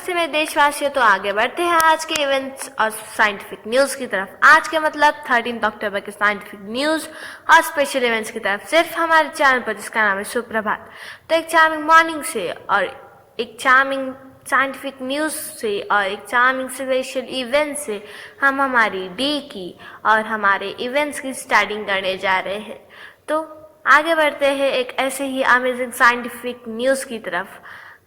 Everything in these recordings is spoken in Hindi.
नमस्ते मेरे देशवासियों। तो आगे बढ़ते हैं आज के इवेंट्स और साइंटिफिक न्यूज़ की तरफ। आज के मतलब 13 अक्टूबर के साइंटिफिक न्यूज़ और स्पेशल इवेंट्स की तरफ सिर्फ हमारे चैनल पर, जिसका नाम है सुप्रभात। तो एक चार्मिंग मॉर्निंग से और एक चार्मिंग साइंटिफिक न्यूज़ से और एक चार्मिंग स्पेशल इवेंट से हम हमारी डे की और हमारे इवेंट्स की स्टार्टिंग करने जा रहे हैं। तो आगे बढ़ते हैं एक ऐसे ही अमेजिंग साइंटिफिक न्यूज़ की तरफ,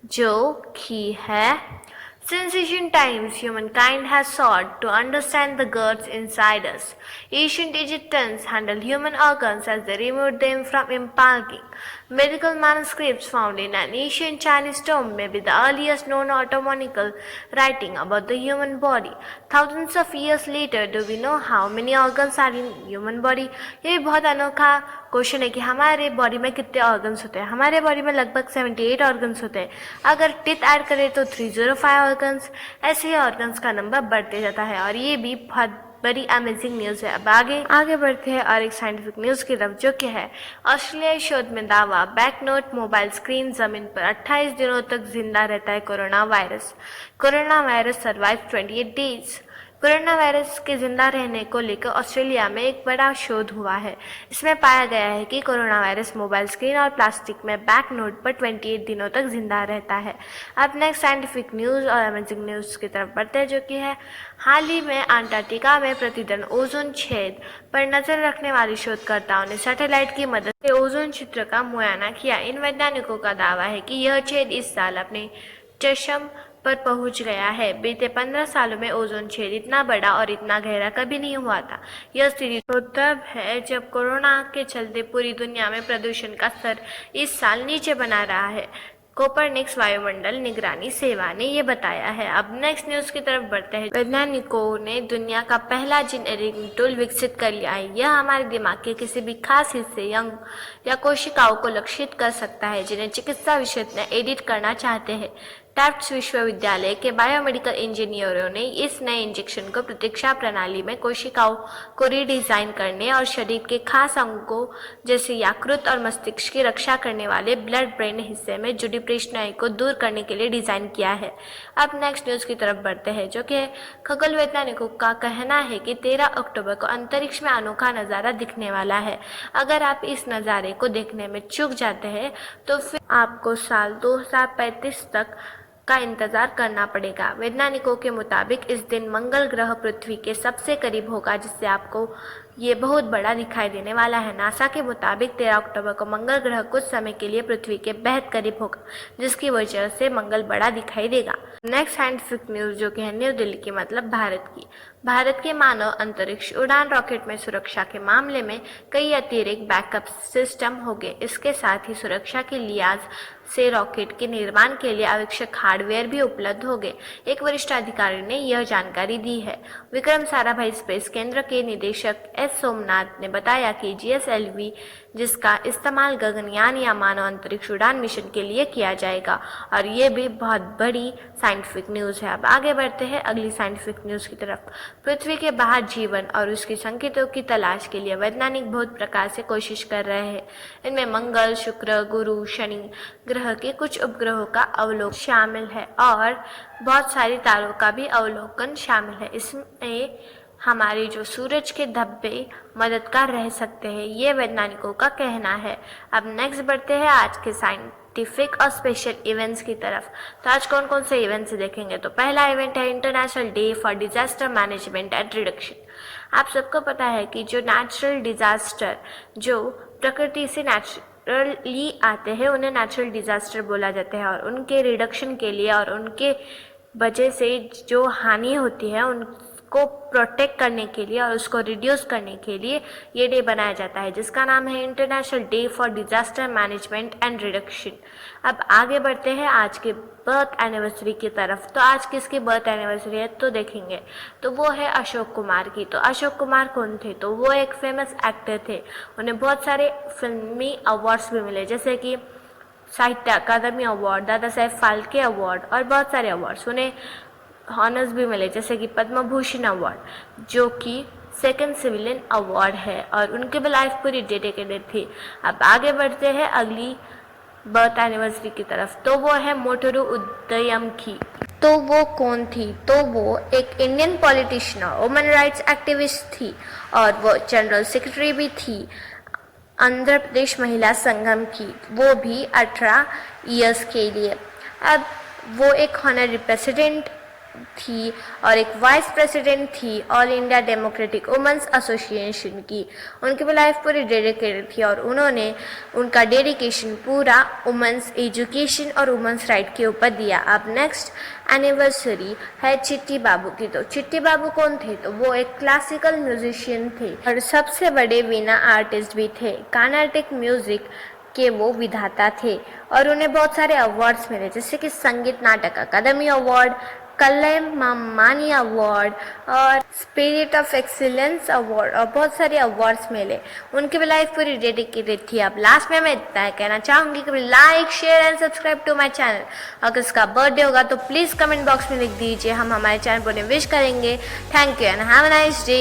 जो कि है Since ancient times, humankind has sought to understand the gods inside us. Ancient Egyptians handled human organs as they removed them from impalping. Medical manuscripts found in an ancient Chinese tomb may be the earliest known autonomical writing about the human body. Thousands of years later, do we know how many organs are in human body? ये भी बहुत अनोखा क्वेश्चन है कि हमारे बॉडी में कितने ऑर्गन्स होते हैं। हमारे बॉडी में लगभग 78 ऑर्गन्स होते हैं। अगर टिथ ऐड करें तो 305 ऑर्गन्स। ऐसे ही ऑर्गन्स का नंबर बढ़ते जाता है और ये भी बहुत बड़ी अमेजिंग न्यूज़ है। अब आगे बढ़ते हैं और एक साइंटिफिक न्यूज़ की तरफ, जो कि है ऑस्ट्रेलियाई शोध में दावा, बैकनोट मोबाइल स्क्रीन जमीन पर 28 दिनों तक जिंदा रहता है corona virus. Corona virus survive 28 days. Corona virus के जिंदा रहने को लेकर ऑस्ट्रेलिया में एक बड़ा शोध हुआ है। इसमें पाया गया है कि कोरोना वायरस मोबाइल स्क्रीन और प्लास्टिक में बैक नोट पर 28 दिनों तक जिंदा रहता है। अब नेक्स्ट साइंटिफिक न्यूज़ और अमेजिंग न्यूज़ की तरफ बढ़ते हैं, जो कि है हाल ही में अंटार्कटिका में प्रतिदिन ओजोन छेद पर नजर रखने वाली शोधकर्ताओं ने सैटेलाइट की मदद से ओजोन क्षेत्र का मुआयना किया। इन वैज्ञानिकों का दावा है कि यह छेद इस साल अपने चरम पर पहुंच गया है। बीते 15 सालों में ओजोन छेद इतना बड़ा और इतना गहरा कभी नहीं हुआ था। यह स्थिति तो तब है जब कोरोना के चलते पूरी दुनिया में प्रदूषण का स्तर इस साल नीचे बना रहा है। कोपरनिकस वायुमंडल निगरानी सेवा ने यह बताया है। अब नेक्स्ट न्यूज़ की तरफ बढ़ते हैं। वैज्ञानिकों ने दुनिया का पहला जीन एडिटिंग टूल विकसित कर लिया है। यह हमारे दिमाग के किसी भी खास हिस्से या कोशिकाओं को लक्षित कर सकता है, जिन्हें चिकित्सा विशेषज्ञ एडिट करना चाहते हैं। टफ्ट्स विश्वविद्यालय के बायोमेडिकल इंजीनियरों ने इस नए इंजेक्शन को प्रतीक्षा प्रणाली में कोशिकाओं को रीडिज़ाइन करने और शरीर के खास अंगों जैसे यकृत और मस्तिष्क की रक्षा करने वाले ब्लड ब्रेन हिस्से में जुड़ी परेशानी को दूर करने के लिए डिज़ाइन किया है। अब नेक्स्ट न्यूज़ की तरफ बढ़ते हैं, जो कि खगोल वैज्ञानिकों का कहना है कि 13 अक्टूबर को अंतरिक्ष में अनोखा नज़ारा दिखने वाला है। अगर आप इस नज़ारे को देखने में चूक जाते हैं तो फिर आपको साल 2035 तक का इंतजार करना पड़ेगा। वैज्ञानिकों के मुताबिक इस दिन मंगल ग्रह पृथ्वी के सबसे करीब होगा, जिससे आपको ये बहुत बड़ा दिखाई देने वाला है। नासा के मुताबिक 13 अक्टूबर को मंगल ग्रह कुछ समय के लिए पृथ्वी के बेहद करीब होगा, जिसकी वजह से मंगल बड़ा दिखाई देगा। नेक्स्ट साइंटिफिक न्यूज़, जो कि है न्यू दिल्ली की मतलब भारत की। भारत के मानव अंतरिक्ष उड़ान रॉकेट में सुरक्षा के मामले में कई अतिरिक्त बैकअप सिस्टम होंगे। इसके साथ ही सुरक्षा के लिहाज से रॉकेट के निर्माण के लिए आवश्यक हार्डवेयर भी उपलब्ध होंगे। एक वरिष्ठ अधिकारी ने यह जानकारी दी है। विक्रम साराभाई स्पेस केंद्र के निदेशक एस सोमनाथ ने बताया कि GSLV, जिसका इस्तेमाल गगनयान या मानव अंतरिक्ष उड़ान मिशन के लिए किया जाएगा, और ये भी बहुत बड़ी साइंटिफिक न्यूज़ है। अब आगे बढ़ते हैं अगली साइंटिफिक न्यूज़ की तरफ। पृथ्वी के बाहर जीवन और उसके संकेतों की तलाश के लिए वैज्ञानिक बहुत प्रकार से कोशिश कर रहे हैं। इनमें मंगल, शुक्र, गुरु, शनि ग्रह के कुछ उपग्रहों का अवलोकन शामिल है और बहुत सारे तारों का भी अवलोकन शामिल है। इसमें हमारे जो सूरज के धब्बे मददगार रह सकते हैं, ये वैज्ञानिकों का कहना है। अब नेक्स्ट बढ़ते हैं आज के साइंटिफिक और स्पेशल इवेंट्स की तरफ। तो आज कौन कौन से इवेंट्स देखेंगे। तो पहला इवेंट है international day for disaster management and reduction. आप सबको पता है कि जो नेचुरल डिजास्टर जो प्रकृति से नेचुरली आते हैं, उन्हें नेचुरल डिजास्टर बोला जाता है, और उनके रिडक्शन के लिए और उनके वजह से जो हानि होती है को प्रोटेक्ट करने के लिए और उसको रिड्यूस करने के लिए ये डे बनाया जाता है, जिसका नाम है international day for disaster management and reduction. अब आगे बढ़ते हैं आज के बर्थ एनिवर्सरी की तरफ। तो आज किसकी बर्थ एनिवर्सरी है तो देखेंगे, तो वो है अशोक कुमार की। तो अशोक कुमार कौन थे, तो वो एक फेमस एक्टर थे। उन्हें बहुत सारे फिल्मी अवार्ड्स भी मिले, जैसे कि साहित्य अकादमी अवार्ड, दादा साहेब फाल्के अवार्ड और बहुत सारे अवार्ड्स। उन्हें हॉनर्स भी मिले, जैसे कि पद्म भूषण अवार्ड, जो कि सेकंड सिविलियन अवार्ड है, और उनकी भी लाइफ पूरी डेडिकेटेड थी। अब आगे बढ़ते हैं अगली बर्थ एनिवर्सरी की तरफ। तो वो है मोटोरू उदयम की। तो वो कौन थी? तो वो एक इंडियन पॉलिटिशियन और वुमेन राइट्स एक्टिविस्ट थी और वो जनरल सेक्रेटरी भी थी आंध्र प्रदेश महिला संगम की, वो भी 18 इयर्स के लिए। अब वो एक हॉनरी प्रेसिडेंट थी और एक वाइस प्रेसिडेंट थी all India democratic women's association की। उनकी लाइफ पूरी डेडिकेटेड थी और उन्होंने उनका डेडिकेशन पूरा वुमेन्स एजुकेशन और वुमेन्स राइट के ऊपर दिया। अब नेक्स्ट एनिवर्सरी है चिट्टी बाबू की। तो चिट्टी बाबू कौन थे? तो वो एक क्लासिकल म्यूजिशियन थे और सबसे बड़े वीणा आर्टिस्ट भी थे। कार्नाटिक म्यूजिक के वो विधाता थे और उन्हें बहुत सारे अवार्ड्स मिले, जैसे कि संगीत नाटक अकादमी अवार्ड, कलैमानी अवार्ड और स्पिरिट ऑफ एक्सीलेंस अवार्ड और बहुत सारे अवार्ड्स मिले। उनकी भी लाइफ पूरी डेडिकेटेड थी। अब लास्ट में मैं इतना कहना चाहूँगी कि like share and subscribe to my channel. अगर इसका बर्थडे होगा तो प्लीज़ कमेंट बॉक्स में लिख दीजिए, हम हमारे चैनल पर विश करेंगे। Thank you and have a nice day.